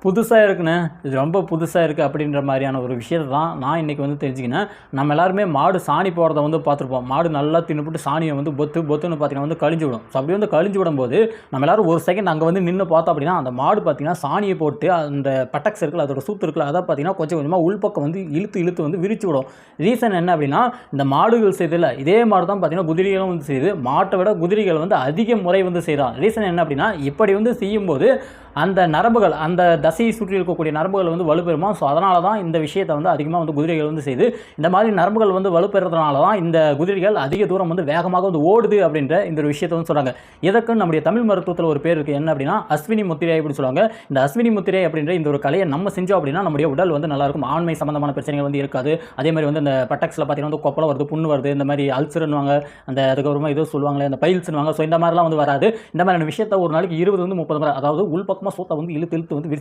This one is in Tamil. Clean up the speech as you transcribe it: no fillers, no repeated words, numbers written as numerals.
புதுசா இருக்குண்ணே. இது ரொம்ப புதுசா இருக்கு அப்படின்ற மாரியான ஒரு விஷயத்த தான் நான் இன்னைக்கு வந்து தெரிஞ்சுக்கினேன். நம்ம எல்லாருமே மாடு சாணி போடுறத வந்து பார்த்துருப்போம். மாடு நல்லா தின்னுபுட்டு சாணிய வந்து பொத்துன்னு பார்த்தீங்கன்னா வந்து கழிஞ்சு விடும். ஸோ அப்படி வந்து கழிஞ்சு விடும்போது, நம்ம எல்லாரும் ஒரு செகண்ட் அங்க வந்து நின்னு பார்த்தோம் அப்படின்னா, அந்த மாடு பார்த்தீங்கன்னா சாணிய போட்டு அந்த பட்டக்ஸ் இருக்குல்ல, அதோட சூத்து இருக்குல்ல, அத பார்த்தீங்கன்னா கொஞ்சம் கொஞ்சமா உள்பக்கம் வந்து இழுத்து வந்து விரிச்சு விடும். ரீசன் என்ன அப்படின்னா, இந்த மாடுகள் செய்யுதுல்ல, இதே மாரி தான் பார்த்தீங்கன்னா குதிரைகளும் வந்து செய்யுது. மாட்ட விட குதிரைகள் வந்து அதிக முறை வந்து செய்றான். ரீசன் என்ன அப்படின்னா, இப்படி வந்து செய்யும்போது அந்த நரம்புகள், அந்த தசையை சுற்றி இருக்கக்கூடிய நரம்புகள் வந்து வலுப்பெறுமா. ஸோ அதனால தான் இந்த விஷயத்தை வந்து அதிகமாக வந்து குதிரைகள் வந்து செய்யுது. இந்த மாதிரி நரம்புகள் வந்து வலுப்பெறதுனால தான் இந்த குதிரைகள் அதிக தூரம் வந்து வேகமாக வந்து ஓடுது அப்படின்ற இந்த ஒரு விஷயத்தை வந்து சொல்கிறாங்க. இதற்குன்னு நம்முடைய தமிழ் மருத்துவத்தில் ஒரு பேர் இருக்குது. என்ன அப்படின்னா அஸ்வினி முத்திரை அப்படின்னு சொல்லுவாங்க. இந்த அஸ்வினி முத்திரை அப்படின்ற இந்த ஒரு கலையை நம்ம செஞ்சோம் அப்படின்னா நம்முடைய உடல் வந்து நல்லாயிருக்கும். ஆண்மை சம்பந்தமான பிரச்சனைகள் வந்து இருக்காது. அதே மாதிரி வந்து இந்த பட்டக்ஸில் பார்த்தீங்கன்னா வந்து கொப்பளம் வருது, புண்ணு வருது, இந்த மாதிரி அல்சர்னுவாங்க, அந்த அதுக்கப்புறமா ஏதோ சொல்லுவாங்களே அந்த பைல்ஸ்னுவாங்க. ஸோ இந்த மாதிரிலாம் வந்து வராது. இந்த மாதிரியான விஷயத்தை ஒரு நாளைக்கு 20 வந்து 30 முறை, அதாவது உள்பக்கமாக சூத்தை வந்து இழுத்து வந்து